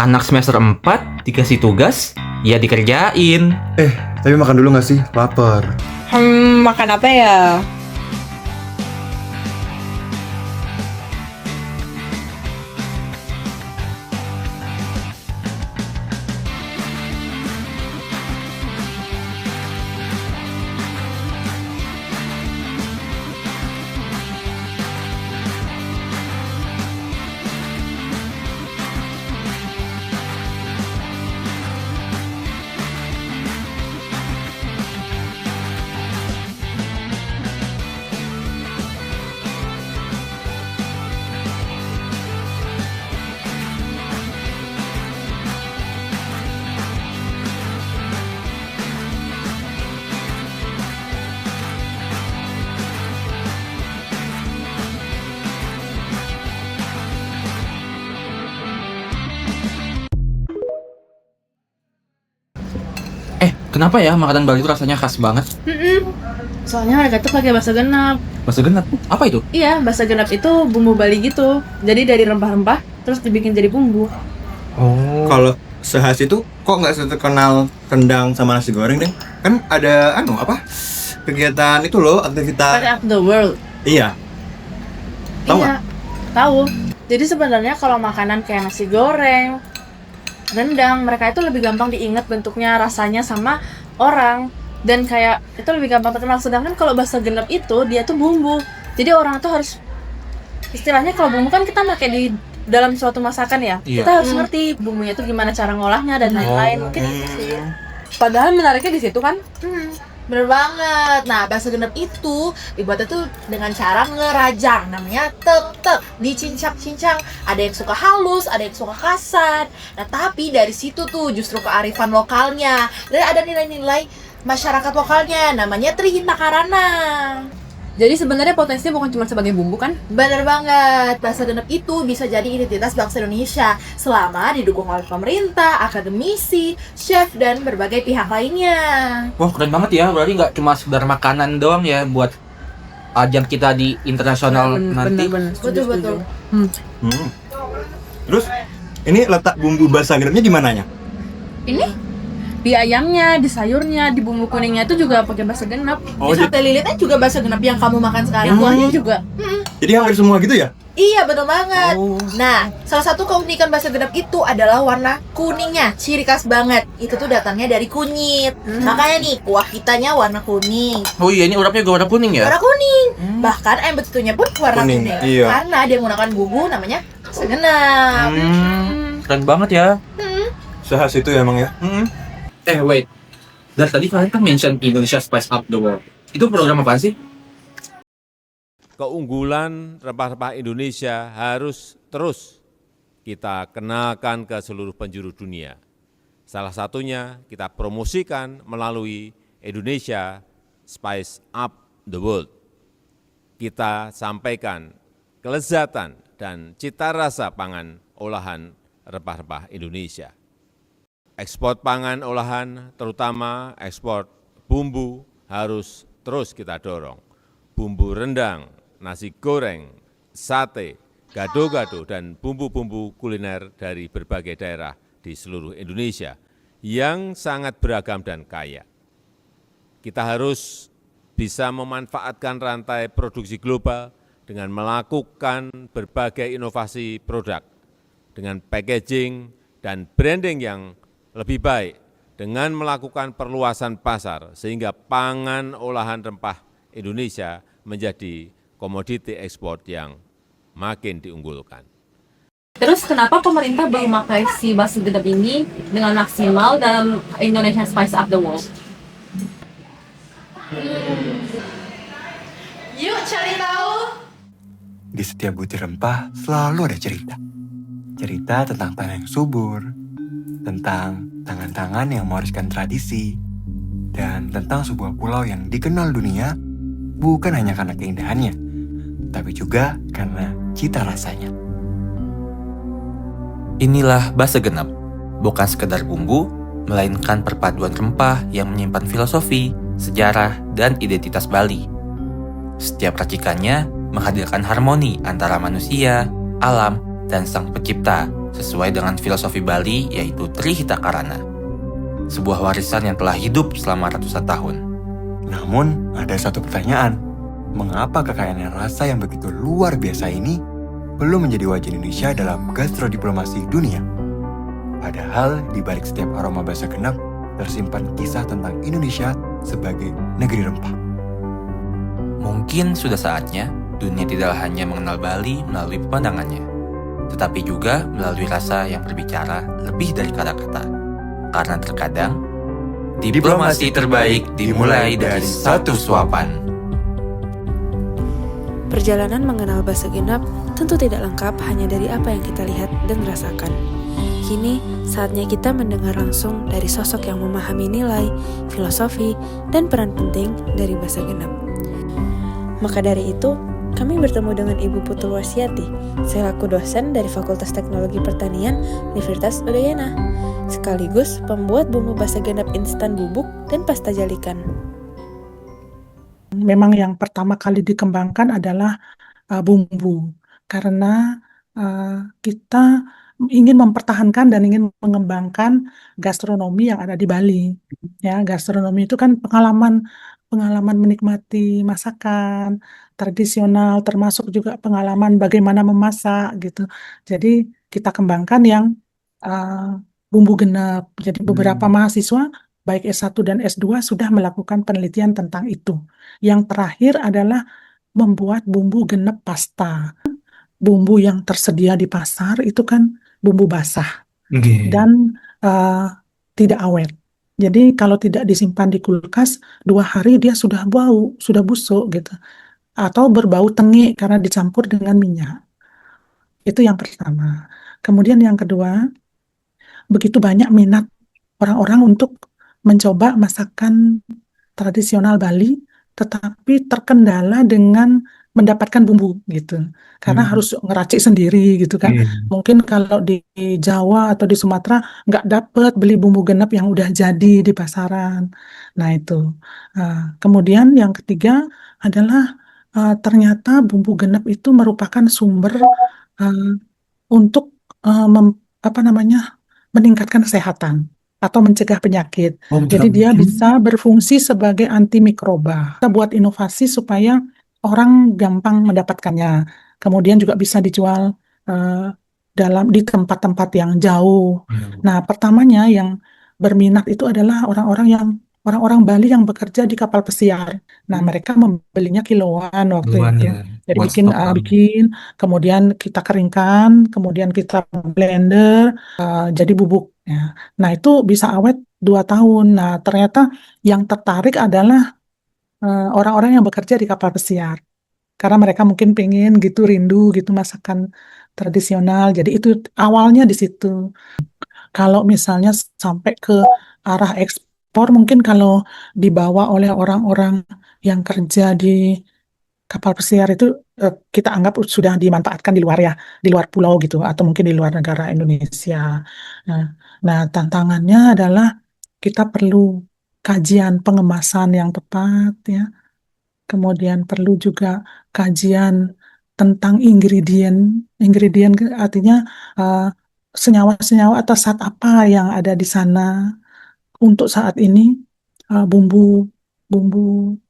Anak semester 4 dikasih tugas, ya dikerjain. Tapi makan dulu gak sih? Lapar. Makan apa ya? Kenapa ya makanan Bali itu rasanya khas banget? Soalnya mereka tuh pakai bahasa genap. Bahasa genap, apa itu? Iya, bahasa genap itu bumbu Bali gitu. Jadi dari rempah-rempah terus dibikin jadi bumbu. Kalau sehas itu kok nggak terkenal rendang sama nasi goreng deh? Kan ada kegiatan itu loh, aktivitas. Part of the world. Iya. Tahu nggak? Iya, tahu. Jadi sebenarnya kalau makanan kayak nasi goreng, rendang, mereka itu lebih gampang diingat bentuknya, rasanya sama orang. Dan kayak itu lebih gampang terkenal. Sedangkan kalau bahasa genap itu dia tuh bumbu. Jadi orang tuh harus, istilahnya kalau bumbu kan kita pakai di dalam suatu masakan ya. Iya. Kita harus ngerti bumbunya tuh gimana cara ngolahnya dan lain-lain. Mungkin itu sih. Padahal menariknya di situ kan. Bener banget. Nah, bahasa genep itu dibuatnya tuh dengan cara ngerajang, namanya tek-tek, dicincang-cincang. Ada yang suka halus, ada yang suka kasar. Nah, tapi dari situ tuh justru kearifan lokalnya. Dan ada nilai-nilai masyarakat lokalnya, namanya Trihita Karana. Jadi sebenarnya potensinya bukan cuma sebagai bumbu kan? Bener banget, bahasa genep itu bisa jadi identitas bangsa Indonesia selama didukung oleh pemerintah, akademisi, chef, dan berbagai pihak lainnya. Wah, keren banget ya. Berarti nggak cuma sekedar makanan doang ya buat ajang kita di internasional nanti. Bener. Betul-betul. Terus ini letak bumbu bahasa genepnya di mananya? Ini di ayamnya, di sayurnya, di bumbu kuningnya itu juga pakai bahasa genap. Di sate lilitnya juga bahasa genep yang kamu makan sekarang. Kuahnya juga. Jadi hampir semua gitu ya? Iya, betul banget. Nah, salah satu keunikan bahasa genep itu adalah warna kuningnya, ciri khas banget. Itu tuh datangnya dari kunyit. Makanya nih, kuah kitanya warna kuning. Oh iya, ini urapnya juga warna kuning ya? Warna kuning. Bahkan ayam betutunya pun warna Kuning, kuning. iya. Karena dia menggunakan bumbu namanya bahasa genep. Keren banget ya. Sehas itu emang ya? Wait. Dari tadi kalian kan mention Indonesia Spice Up the World. Itu program apa sih? Keunggulan rempah-rempah Indonesia harus terus kita kenalkan ke seluruh penjuru dunia. Salah satunya kita promosikan melalui Indonesia Spice Up the World. Kita sampaikan kelezatan dan cita rasa pangan olahan rempah-rempah Indonesia. Ekspor pangan olahan, terutama ekspor bumbu, harus terus kita dorong. Bumbu rendang, nasi goreng, sate, gado-gado, dan bumbu-bumbu kuliner dari berbagai daerah di seluruh Indonesia yang sangat beragam dan kaya. Kita harus bisa memanfaatkan rantai produksi global dengan melakukan berbagai inovasi produk, dengan packaging dan branding yang lebih baik, dengan melakukan perluasan pasar sehingga pangan olahan rempah Indonesia menjadi komoditi ekspor yang makin diunggulkan. Terus kenapa pemerintah belum memakai si bahasa genep ini dengan maksimal dalam Indonesia Spice Up the World? Yuk cari tahu. Di setiap butir rempah selalu ada cerita. Cerita tentang tanah yang subur, tentang tangan-tangan yang mewariskan tradisi, dan tentang sebuah pulau yang dikenal dunia bukan hanya karena keindahannya, tapi juga karena cita rasanya. Inilah bahasa genap. Bukan sekedar bumbu, melainkan perpaduan rempah yang menyimpan filosofi, sejarah, dan identitas Bali. Setiap racikannya menghadirkan harmoni antara manusia, alam, dan sang pencipta sesuai dengan filosofi Bali yaitu Trihita Karana. Sebuah warisan yang telah hidup selama ratusan tahun. Namun, ada satu pertanyaan. Mengapa kekayaan rasa yang begitu luar biasa ini belum menjadi wajah Indonesia dalam gastrodiplomasi dunia? Padahal di balik setiap aroma bahasa genap tersimpan kisah tentang Indonesia sebagai negeri rempah. Mungkin sudah saatnya dunia tidak hanya mengenal Bali melalui pemandangannya, tetapi juga melalui rasa yang berbicara lebih dari kata-kata. Karena terkadang, diplomasi terbaik dimulai dari satu suapan. Perjalanan mengenal bahasa genap tentu tidak lengkap hanya dari apa yang kita lihat dan rasakan. Kini, saatnya kita mendengar langsung dari sosok yang memahami nilai, filosofi, dan peran penting dari bahasa genap. Maka dari itu, kami bertemu dengan Ibu Putul Warsiati, selaku dosen dari Fakultas Teknologi Pertanian Universitas Udayana, sekaligus pembuat bumbu bahasa genap instan bubuk dan pasta jalikan. Memang yang pertama kali dikembangkan adalah bumbu, karena kita ingin mempertahankan dan ingin mengembangkan gastronomi yang ada di Bali. Ya, gastronomi itu kan pengalaman menikmati masakan tradisional, termasuk juga pengalaman bagaimana memasak gitu. Jadi kita kembangkan yang bumbu genep. Jadi beberapa mahasiswa baik S1 dan S2 sudah melakukan penelitian tentang itu. Yang terakhir adalah membuat bumbu genep pasta. Bumbu yang tersedia di pasar itu kan bumbu basah dan tidak awet. Jadi kalau tidak disimpan di kulkas 2 hari dia sudah bau, sudah busuk gitu, atau berbau tengik karena dicampur dengan minyak. Itu yang pertama. Kemudian yang kedua, begitu banyak minat orang-orang untuk mencoba masakan tradisional Bali, tetapi terkendala dengan mendapatkan bumbu gitu, karena harus ngeracik sendiri gitu kan. Mungkin kalau di Jawa atau di Sumatera nggak dapet beli bumbu genep yang udah jadi di pasaran. Nah itu. Kemudian yang ketiga adalah ternyata bumbu genep itu merupakan sumber untuk meningkatkan kesehatan atau mencegah penyakit. Jadi dia bisa berfungsi sebagai antimikroba. Kita buat inovasi supaya orang gampang mendapatkannya. Kemudian juga bisa dijual di tempat-tempat yang jauh. Nah, pertamanya yang berminat itu adalah orang-orang Bali yang bekerja di kapal pesiar. Nah, mereka membelinya kiloan waktu itu. Jadi bikin, kemudian kita keringkan, kemudian kita blender, jadi bubuk. Ya. Nah, itu bisa awet 2 tahun. Nah, ternyata yang tertarik adalah orang-orang yang bekerja di kapal pesiar. Karena mereka mungkin pengen gitu, rindu gitu masakan tradisional. Jadi itu awalnya di situ. Kalau misalnya sampai ke arah ekspor, mungkin kalau dibawa oleh orang-orang yang kerja di kapal pesiar itu kita anggap sudah dimanfaatkan di luar ya, di luar pulau gitu, atau mungkin di luar negara Indonesia. Nah, tantangannya adalah kita perlu kajian pengemasan yang tepat ya. Kemudian perlu juga kajian tentang ingredient artinya senyawa-senyawa atau zat apa yang ada di sana. Untuk saat ini bumbu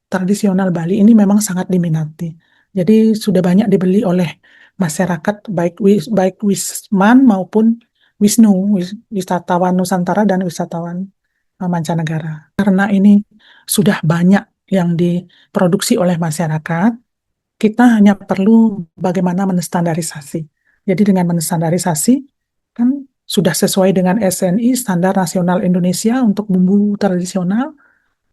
tradisional Bali ini memang sangat diminati. Jadi sudah banyak dibeli oleh masyarakat baik Wisman maupun wisatawan Nusantara dan wisatawan mancanegara. Karena ini sudah banyak yang diproduksi oleh masyarakat, kita hanya perlu bagaimana menstandarisasi. Jadi dengan menstandarisasi kan sudah sesuai dengan SNI, Standar Nasional Indonesia untuk bumbu tradisional,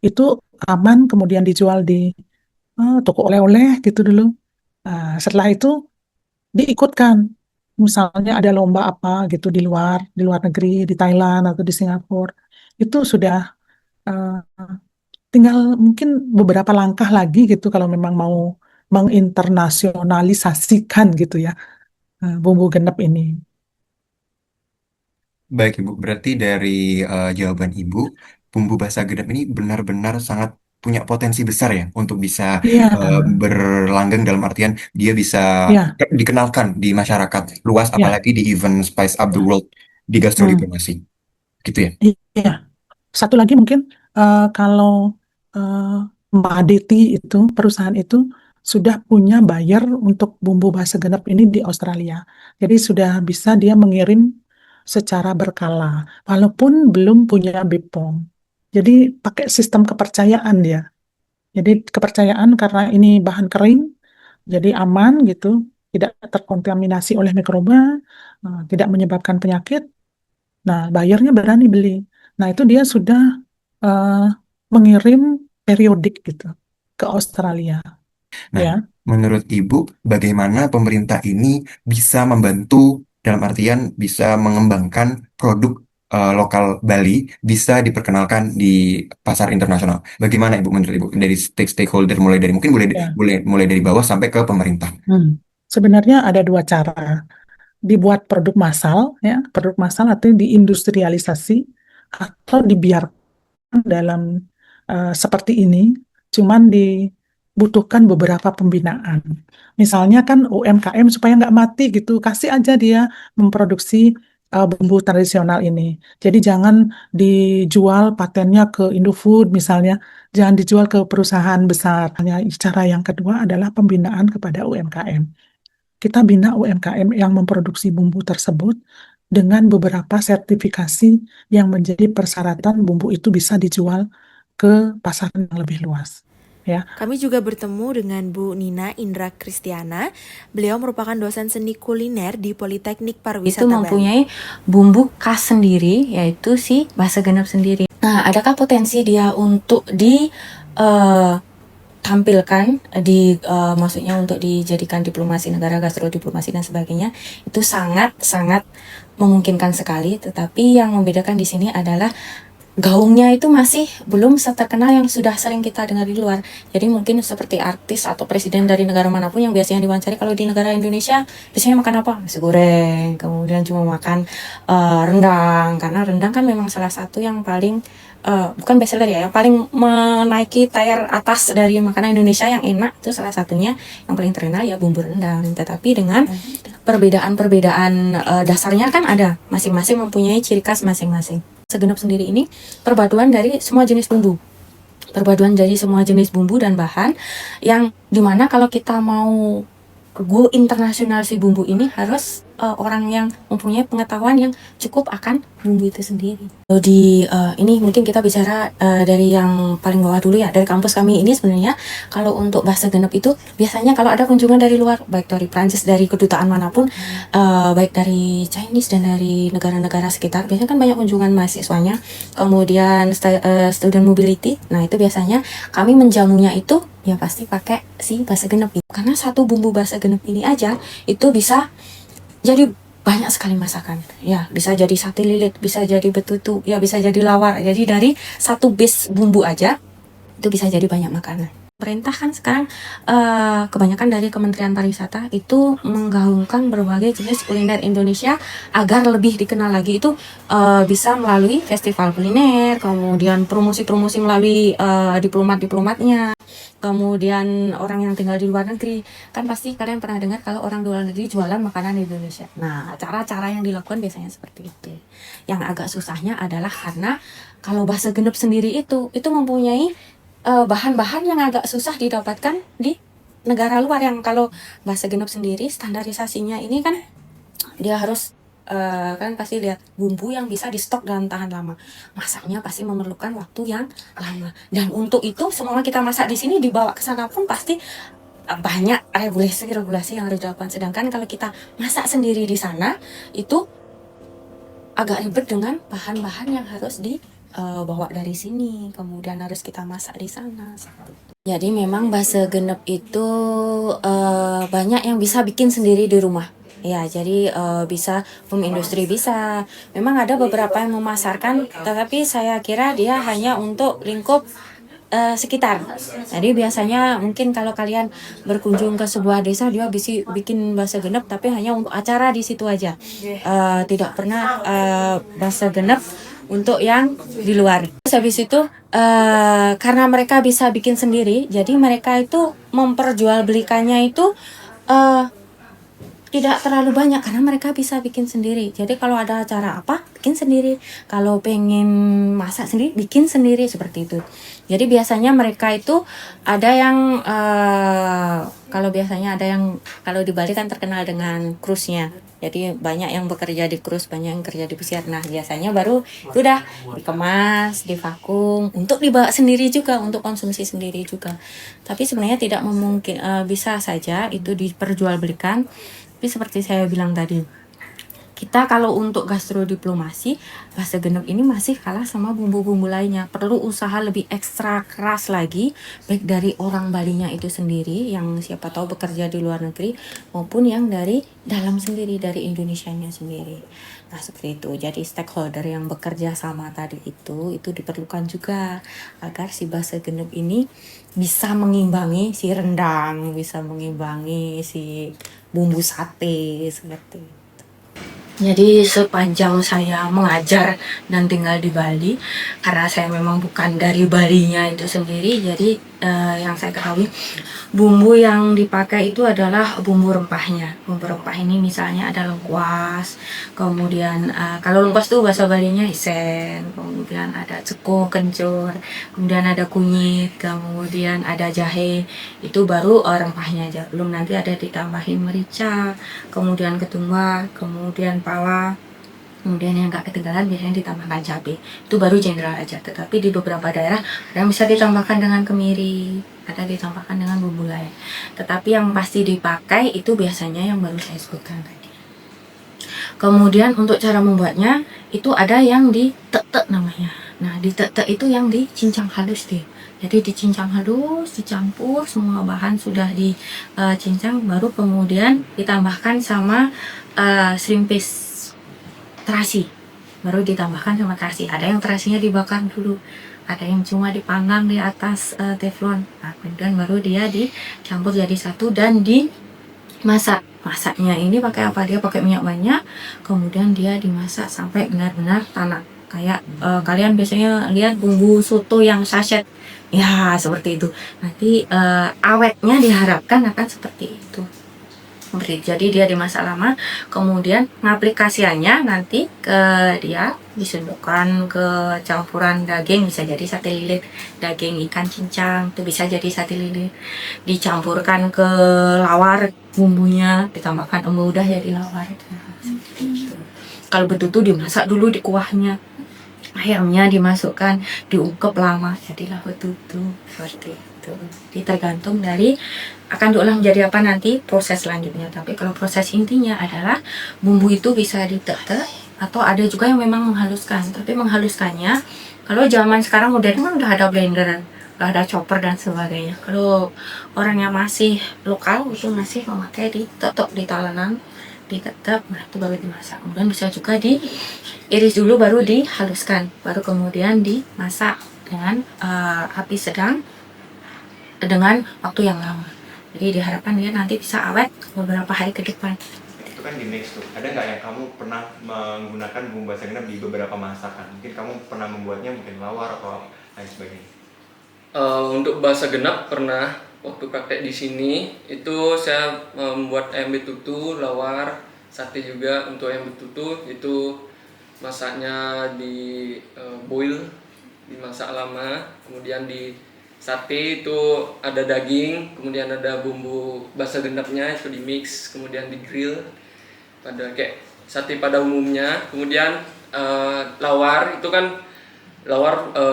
itu aman, kemudian dijual di toko oleh-oleh gitu dulu. Setelah itu diikutkan, misalnya ada lomba apa gitu di luar negeri, di Thailand atau di Singapura, itu sudah tinggal mungkin beberapa langkah lagi gitu kalau memang mau menginternasionalisasikan gitu ya bumbu genep ini. Baik Ibu, berarti dari jawaban Ibu, bumbu bahasa genep ini benar-benar sangat punya potensi besar ya untuk bisa Iya, berlanggeng, dalam artian dia bisa iya, dikenalkan di masyarakat luas, iya. apalagi di event Spice Up the World di Hmm, gastrodiplomasi gitu ya. iya. Satu lagi mungkin kalau eh, Mbak Deti itu perusahaan itu sudah punya buyer untuk bumbu base genep ini di Australia. Jadi sudah bisa dia mengirim secara berkala, walaupun belum punya BPOM. Jadi pakai sistem kepercayaan dia. Jadi kepercayaan karena ini bahan kering, jadi aman gitu, tidak terkontaminasi oleh mikroba, tidak menyebabkan penyakit. Nah, bayarnya berani beli. Nah, itu dia sudah eh, mengirim periodik gitu ke Australia, Nah, ya. menurut Ibu, bagaimana pemerintah ini bisa membantu, dalam artian bisa mengembangkan produk lokal Bali bisa diperkenalkan di pasar internasional? Bagaimana Ibu, menurut Ibu, dari stakeholder, mulai dari mungkin boleh Ya. boleh mulai dari bawah sampai ke pemerintah? Hmm. Sebenarnya ada dua cara. Dibuat produk massal, ya, produk massal atau diindustrialisasi atau dibiarkan dalam seperti ini, cuman dibutuhkan beberapa pembinaan. Misalnya kan UMKM supaya nggak mati gitu, kasih aja dia memproduksi bumbu tradisional ini. Jadi jangan dijual patennya ke Indofood misalnya, jangan dijual ke perusahaan besar. Hanya cara yang kedua adalah pembinaan kepada UMKM. Kita bina UMKM yang memproduksi bumbu tersebut dengan beberapa sertifikasi yang menjadi persyaratan bumbu itu bisa dijual ke pasar yang lebih luas. Ya. Kami juga bertemu dengan Bu Nina Indra Kristiana. Beliau merupakan dosen seni kuliner di Politeknik Pariwisata Itu Bali. mempunyai bumbu khas sendiri, yaitu si base genep sendiri. Nah, adakah potensi dia untuk ditampilkan maksudnya untuk dijadikan diplomasi negara, gastrodiplomasi dan sebagainya? Itu sangat memungkinkan sekali. Tetapi yang membedakan di sini adalah gaungnya itu masih belum seterkenal yang sudah sering kita dengar di luar. Jadi mungkin seperti artis atau presiden dari negara manapun yang biasanya diwawancari, kalau di negara Indonesia biasanya makan apa? Nasi goreng, kemudian cuma makan rendang, karena rendang kan memang salah satu yang paling bukan bestseller ya, yang paling menaiki tier atas dari makanan Indonesia yang enak, itu salah satunya yang paling terkenal ya bumbu rendang. Tetapi dengan perbedaan dasarnya kan ada, masing-masing mempunyai ciri khas masing-masing. Segenap sendiri ini perpaduan dari semua jenis bumbu, perpaduan dari semua jenis bumbu dan bahan, yang dimana kalau kita mau go internasional si bumbu ini harus orang yang mempunyai pengetahuan yang cukup akan bumbu itu sendiri. Ini mungkin kita bicara dari yang paling bawah dulu ya, dari kampus kami ini sebenarnya kalau untuk base genep itu biasanya kalau ada kunjungan dari luar, baik dari Prancis, dari kedutaan manapun, baik dari Chinese dan dari negara-negara sekitar, biasanya kan banyak kunjungan mahasiswanya, kemudian student mobility. Nah itu biasanya kami menjamunya itu ya pasti pakai si base genep itu. Karena satu bumbu base genep ini aja itu bisa jadi banyak sekali masakan. Ya, bisa jadi sate lilit, bisa jadi betutu, ya bisa jadi lawar. Jadi dari satu base bumbu aja itu bisa jadi banyak makanan. Pemerintah kan sekarang kebanyakan dari Kementerian Pariwisata itu menggaungkan berbagai jenis kuliner Indonesia agar lebih dikenal lagi. Itu bisa melalui festival kuliner, kemudian promosi-promosi melalui diplomat-diplomatnya, kemudian orang yang tinggal di luar negeri. Kan pasti kalian pernah dengar kalau orang di luar negeri jualan makanan Indonesia. Nah, cara-cara yang dilakukan biasanya seperti itu. Yang agak susahnya adalah karena kalau base genep sendiri itu mempunyai bahan-bahan yang agak susah didapatkan di negara luar. Yang kalau base genep sendiri standarisasinya ini kan dia harus kan pasti lihat bumbu yang bisa di stok dan tahan lama. Masaknya pasti memerlukan waktu yang lama. Dan untuk itu semua kita masak di sini dibawa ke sana pun pasti banyak regulasi yang harus dilakukan. Sedangkan kalau kita masak sendiri di sana itu agak ribet dengan bahan-bahan yang harus bawa dari sini, kemudian harus kita masak di sana. Jadi memang base genep itu banyak yang bisa bikin sendiri di rumah. Ya, jadi bisa home industry bisa. Memang ada beberapa yang memasarkan, tetapi saya kira dia hanya untuk lingkup sekitar. Jadi biasanya mungkin kalau kalian berkunjung ke sebuah desa, dia bisa bikin base genep tapi hanya untuk acara di situ aja. Tidak pernah base genep untuk yang di luar. Terus habis itu karena mereka bisa bikin sendiri, jadi mereka itu memperjualbelikannya itu tidak terlalu banyak karena mereka bisa bikin sendiri. Jadi kalau ada acara apa, bikin sendiri. Kalau pengen masak sendiri, bikin sendiri, seperti itu. Jadi biasanya mereka itu ada yang kalau biasanya ada yang kalau di Bali kan terkenal dengan cruise-nya. Jadi banyak yang bekerja di cruise, banyak yang kerja di pesiar. Nah, biasanya baru itu udah dikemas, divakum untuk dibawa sendiri juga, untuk konsumsi sendiri juga. Tapi sebenarnya tidak memungkin, bisa saja itu diperjualbelikan. Tapi seperti saya bilang tadi, kita kalau untuk gastrodiplomasi, bahasa genep ini masih kalah sama bumbu-bumbu lainnya. Perlu usaha lebih ekstra keras lagi, baik dari orang Balinya itu sendiri, yang siapa tahu bekerja di luar negeri, maupun yang dari dalam sendiri, dari Indonesianya sendiri. Nah, seperti itu. Jadi stakeholder yang bekerja sama tadi itu diperlukan juga agar si bahasa genep ini bisa mengimbangi si rendang, bisa mengimbangi si bumbu sate, seperti itu. Jadi sepanjang saya mengajar dan tinggal di Bali, karena saya memang bukan dari Balinya itu sendiri, jadi yang saya ketahui bumbu yang dipakai itu adalah bumbu rempahnya. Bumbu rempah ini misalnya ada lengkuas, kemudian kalau lengkuas itu bahasa Balinya isen, kemudian ada ceko, kencur, kemudian ada kunyit, kemudian ada jahe. Itu baru rempahnya aja. Belum nanti ada ditambahin merica, kemudian ketumbar, kemudian pala. Kemudian yang gak ketinggalan biasanya ditambahkan cabai. Itu baru general aja. Tetapi di beberapa daerah ada yang bisa ditambahkan dengan kemiri, ada ditambahkan dengan bumbu lain. Tetapi yang pasti dipakai itu biasanya yang baru saya sebutkan tadi. Kemudian untuk cara membuatnya itu ada yang ditek-tek namanya. Nah, ditek-tek itu yang dicincang halus deh. Jadi dicincang halus, dicampur semua bahan sudah dicincang, baru kemudian ditambahkan sama shrimp paste terasi, baru ditambahkan sama terasi. Ada yang terasinya dibakar dulu, ada yang cuma dipanggang di atas teflon. Nah, kemudian baru dia dicampur jadi satu dan dimasak. Masaknya ini pakai apa? Dia pakai minyak banyak, kemudian dia dimasak sampai benar-benar tanak. Kayak kalian biasanya lihat bumbu soto yang sachet, ya seperti itu. Nanti awetnya diharapkan akan seperti itu. Jadi dia dimasak lama, kemudian ngaplikasiannya nanti dia disundukkan ke campuran daging, bisa jadi sate lilit, daging ikan cincang, itu bisa jadi sate lilit, dicampurkan ke lawar bumbunya, ditambahkan embu udah jadi lawar. Kalau betutu dimasak dulu di kuahnya, ayamnya dimasukkan, diungkep lama, jadilah betutu, seperti itu. Jadi tergantung dari akan diolah menjadi apa nanti proses selanjutnya. Tapi kalau proses intinya adalah bumbu itu bisa ditetek, atau ada juga yang memang menghaluskan. Tapi menghaluskannya, kalau zaman sekarang modern kan udah ada blender, udah ada chopper dan sebagainya. Kalau orang yang masih lokal itu masih memakai ditetek di talenan, ditetek, nah itu baru dimasak. Kemudian bisa juga diiris dulu baru dihaluskan, baru kemudian dimasak dengan api sedang dengan waktu yang lama. Jadi diharapkan dia nanti bisa awet beberapa hari ke depan. Itu kan di mix tuh. Ada nggak yang kamu pernah menggunakan bumbu bahasa genep di beberapa masakan? Mungkin kamu pernah membuatnya mungkin lawar atau lain sebagainya. Untuk bahasa genep pernah waktu praktek di sini itu saya membuat ayam betutu, lawar, sate juga. Untuk ayam betutu itu masaknya di boil, dimasak lama, kemudian di sate itu ada daging, kemudian ada bumbu bahasa genepnya itu di mix, kemudian di grill pada kayak sate pada umumnya. Kemudian lawar itu kan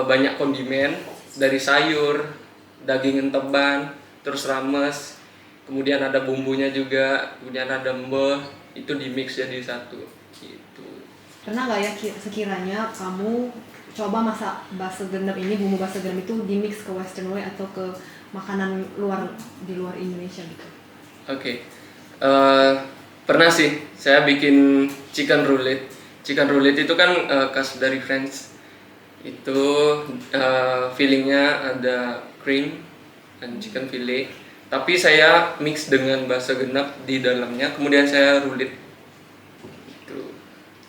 banyak kondimen dari sayur, daging enteban, terus rames, kemudian ada bumbunya juga, kemudian ada mbeh, itu di mix jadi satu gitu. Pernah nggak ya sekiranya kamu coba masak bahasa genep ini, bumbu bahasa genep itu di mix ke western way atau ke makanan di luar Indonesia gitu? Oke. Pernah sih saya bikin chicken roulette. Chicken roulette itu kan khas dari France. Itu fillingnya ada cream dan chicken fillet. Tapi saya mix dengan bahasa genep di dalamnya, kemudian saya roulette. Itu.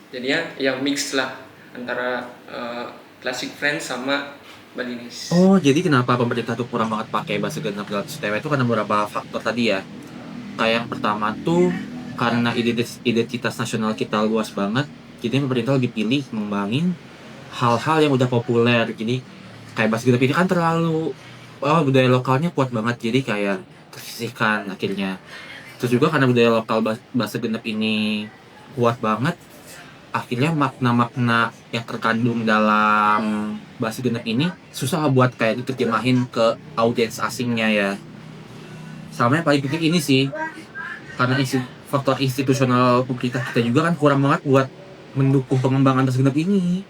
Jadinya yang mix lah antara Classic Friends sama Balinese. Oh, jadi kenapa pemerintah tuh kurang banget pakai bahasa genap dalam STW itu karena beberapa faktor tadi ya. Kayak yang pertama tuh karena identitas nasional kita luas banget, jadi pemerintah lebih pilih ngembangin hal-hal yang udah populer. Jadi kayak bahasa genap ini kan terlalu budaya lokalnya kuat banget, jadi kayak tersisihkan akhirnya. Terus juga karena budaya lokal bahasa genap ini kuat banget, akhirnya makna-makna yang terkandung dalam bahasa genep ini susah buat kayak diterjemahin ke audiens asingnya ya. Sama yang paling penting ini sih, karena faktor institusional pemerintah kita juga kan kurang banget buat mendukung pengembangan bahasa genep ini.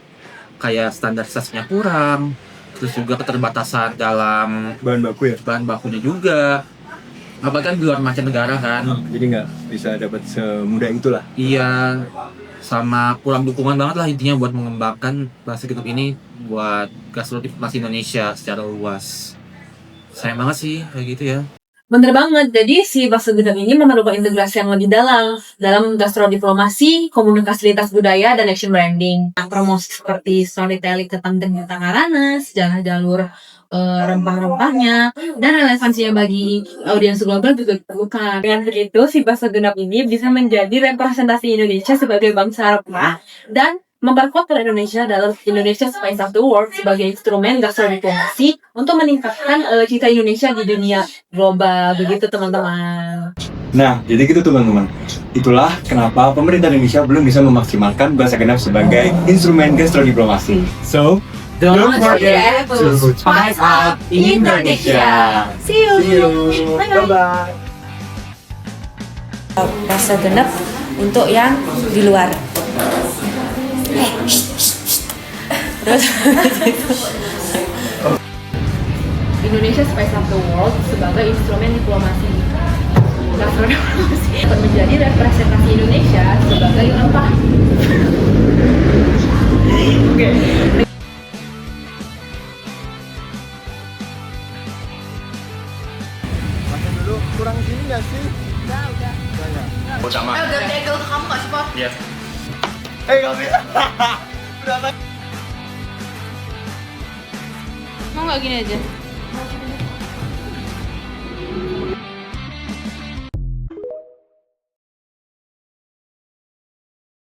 Kayak standarisasinya kurang, terus juga keterbatasan dalam bahan bakunya juga. Apalagi kan di luar mancanegara kan. Jadi nggak bisa dapat semudah itulah. Iya, sama kurang dukungan banget lah intinya buat mengembangkan bahasa genep ini buat gastrodiplomasi Indonesia secara luas. Sayang banget sih kayak gitu ya. Bener banget, jadi si bahasa genep ini memerlukan integrasi yang lebih dalam gastrodiplomasi, komunikasi lintas budaya, dan action branding. Nah, promosi seperti storytelling tentang Karana, sejarah jalur rempah-rempahnya, dan relevansinya bagi audiens global juga diperlukan. Dengan begitu, si bahasa genep ini bisa menjadi representasi Indonesia sebagai bangsa rempah dan memperkuat peran Indonesia dalam Indonesia Spice of the World sebagai instrumen gastrodiplomasi untuk meningkatkan citra Indonesia di dunia global. Begitu teman-teman. Nah, jadi gitu teman-teman. Itulah kenapa pemerintah Indonesia belum bisa memaksimalkan bahasa genep sebagai instrumen gastrodiplomasi. So, don't forget to spice up Indonesia. See you. Bye-bye. Bahasa genep untuk yang di luar. Terus Indonesia Spice of the World sebagai instrumen diplomasi gastrodiplomasi akan menjadi representasi Indonesia sebagai rempah. Oke. Makan dulu, kurang gini nggak sih? Udah. Sama. Ganti angle ke kamu gak sih, Pak? Iya. Nggak bisa. Udah. Mau nggak gini aja?